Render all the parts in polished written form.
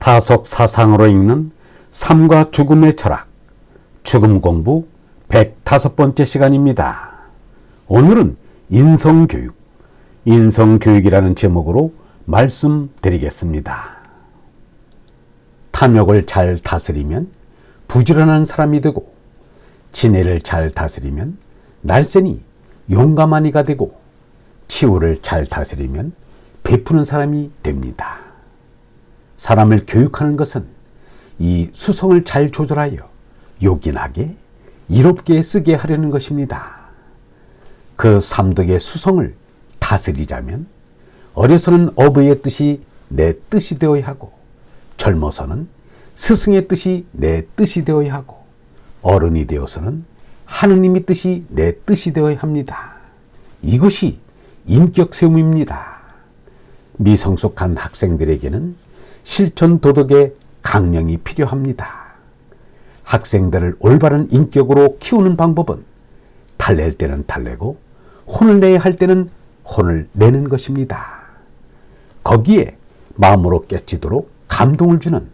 타석 사상으로 읽는 삶과 죽음의 철학, 죽음 공부 105번째 시간입니다. 오늘은 인성교육이라는 제목으로 말씀드리겠습니다. 탐욕을 잘 다스리면 부지런한 사람이 되고, 지혜를 잘 다스리면 날쌘이 용감한 이가 되고, 치우를 잘 다스리면 베푸는 사람이 됩니다. 사람을 교육하는 것은 이 수성을 잘 조절하여 요긴하게 이롭게 쓰게 하려는 것입니다. 그 삼덕의 수성을 다스리자면 어려서는 어부의 뜻이 내 뜻이 되어야 하고, 젊어서는 스승의 뜻이 내 뜻이 되어야 하고, 어른이 되어서는 하느님의 뜻이 내 뜻이 되어야 합니다. 이것이 인격 세움입니다. 미성숙한 학생들에게는 실천 도덕의 강령이 필요합니다. 학생들을 올바른 인격으로 키우는 방법은 달랠 때는 달래고 혼을 내야 할 때는 혼을 내는 것입니다. 거기에 마음으로 깨치도록 감동을 주는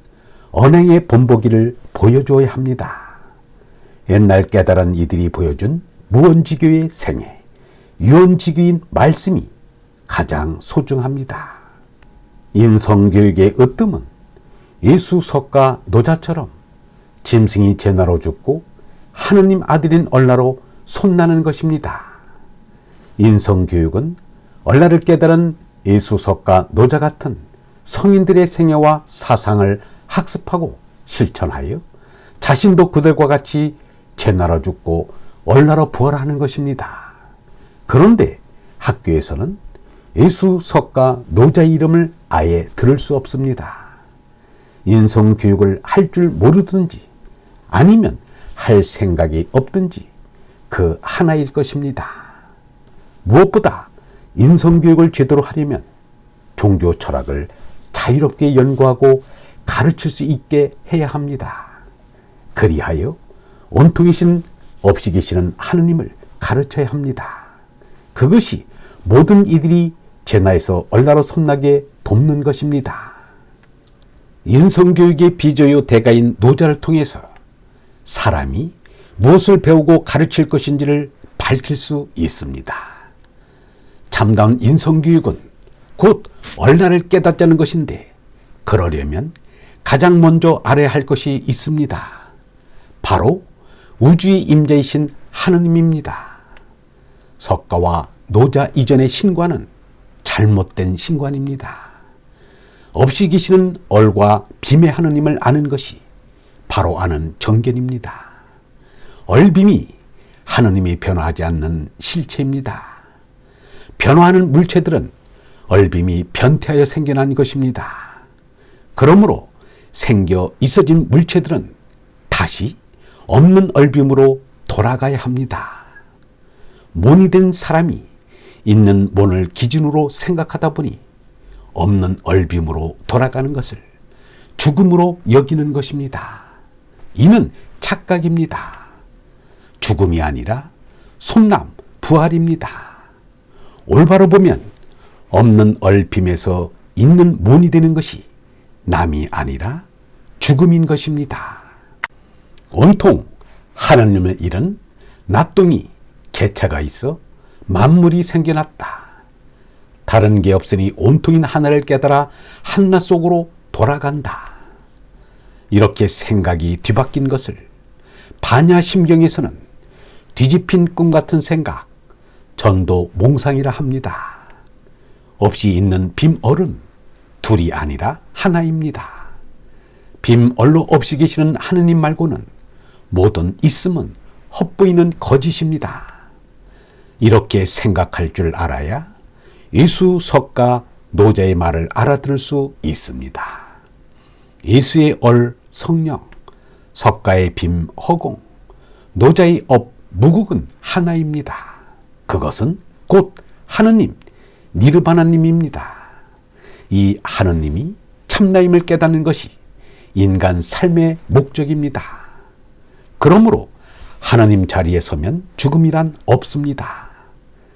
언행의 본보기를 보여줘야 합니다. 옛날 깨달은 이들이 보여준 무언지교의 생애, 유언지교인 말씀이 가장 소중합니다. 인성교육의 으뜸은 예수 석가 노자처럼 짐승이 제나로 죽고 하느님 아들인 얼라로 손나는 것입니다. 인성교육은 얼라를 깨달은 예수 석가 노자 같은 성인들의 생애와 사상을 학습하고 실천하여 자신도 그들과 같이 제나로 죽고 얼라로 부활하는 것입니다. 그런데 학교에서는 예수 석가 노자의 이름을 아예 들을 수 없습니다. 인성교육을 할 줄 모르든지 아니면 할 생각이 없든지 그 하나일 것입니다. 무엇보다 인성교육을 제대로 하려면 종교 철학을 자유롭게 연구하고 가르칠 수 있게 해야 합니다. 그리하여 온통이신 없이 계시는 하느님을 가르쳐야 합니다. 그것이 모든 이들이 제나에서 얼라로 손나게 돕는 것입니다. 인성교육의 비조요 대가인 노자를 통해서 사람이 무엇을 배우고 가르칠 것인지를 밝힐 수 있습니다. 참다운 인성교육은 곧 얼라를 깨닫자는 것인데, 그러려면 가장 먼저 알아야 할 것이 있습니다. 바로 우주의 임재이신 하느님입니다. 석가와 노자 이전의 신관은 잘못된 신관입니다. 없이 계시는 얼과 빔의 하느님을 아는 것이 바로 아는 정견입니다. 얼빔이 하느님이 변화하지 않는 실체입니다. 변화하는 물체들은 얼빔이 변태하여 생겨난 것입니다. 그러므로 생겨 있어진 물체들은 다시 없는 얼빔으로 돌아가야 합니다. 몬이 된 사람이 있는 몬을 기준으로 생각하다 보니 없는 얼빔으로 돌아가는 것을 죽음으로 여기는 것입니다. 이는 착각입니다. 죽음이 아니라 손남, 부활입니다. 올바로 보면 없는 얼빔에서 있는 몬이 되는 것이 남이 아니라 죽음인 것입니다. 온통 하느님의 일은 나똥이 개체가 있어 만물이 생겨났다. 다른 게 없으니 온통인 하나를 깨달아 한나 속으로 돌아간다. 이렇게 생각이 뒤바뀐 것을 반야심경에서는 뒤집힌 꿈 같은 생각, 전도 몽상이라 합니다. 없이 있는 빔얼은 둘이 아니라 하나입니다. 빔얼로 없이 계시는 하느님 말고는 모든 있음은 헛보이는 거짓입니다. 이렇게 생각할 줄 알아야 예수 석가 노자의 말을 알아들을 수 있습니다. 예수의 얼 성령, 석가의 빔 허공, 노자의 업 무국은 하나입니다. 그것은 곧 하느님, 니르바나님입니다. 이 하느님이 참나임을 깨닫는 것이 인간 삶의 목적입니다. 그러므로 하느님 자리에 서면 죽음이란 없습니다.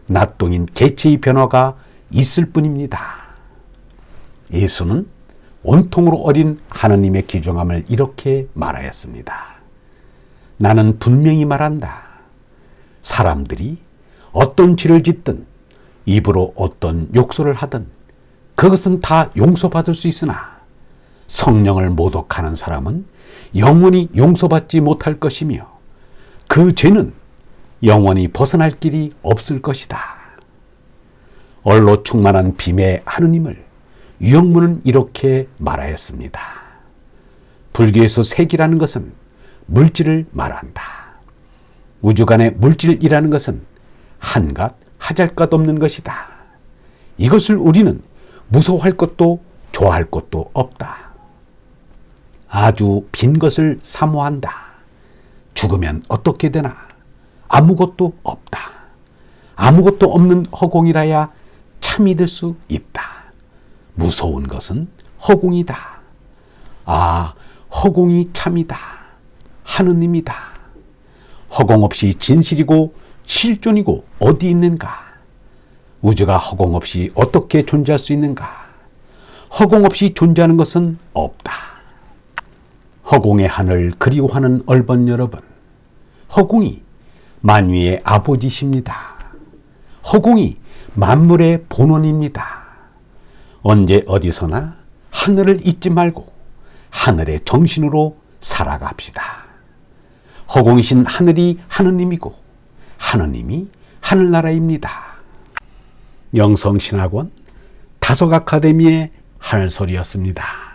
나똥인 개체의 변화가 있을 뿐입니다. 예수는 온통으로 어린 하느님의 귀중함을 이렇게 말하였습니다. 나는 분명히 말한다. 사람들이 어떤 죄를 짓든 입으로 어떤 욕설을 하든 그것은 다 용서받을 수 있으나 성령을 모독하는 사람은 영원히 용서받지 못할 것이며 그 죄는 영원히 벗어날 길이 없을 것이다. 얼로 충만한 빔의 하느님을 유영문은 이렇게 말하였습니다. 불교에서 색이라는 것은 물질을 말한다. 우주간의 물질이라는 것은 한갓 하잘것 없는 것이다. 이것을 우리는 무서워할 것도 좋아할 것도 없다. 아주 빈 것을 사모한다. 죽으면 어떻게 되나? 아무것도 없다. 아무것도 없는 허공이라야 참이 될 수 있다. 무서운 것은 허공이다. 아, 허공이 참이다. 하느님이다. 허공 없이 진실이고 실존이고 어디 있는가? 우주가 허공 없이 어떻게 존재할 수 있는가? 허공 없이 존재하는 것은 없다. 허공의 하늘 그리워하는 얼번 여러분, 허공이 만유의 아버지십니다. 허공이 만물의 본원입니다. 언제 어디서나 하늘을 잊지 말고 하늘의 정신으로 살아갑시다. 허공이신 하늘이 하느님이고 하느님이 하늘나라입니다. 영성신학원 다석아카데미의 하늘소리였습니다.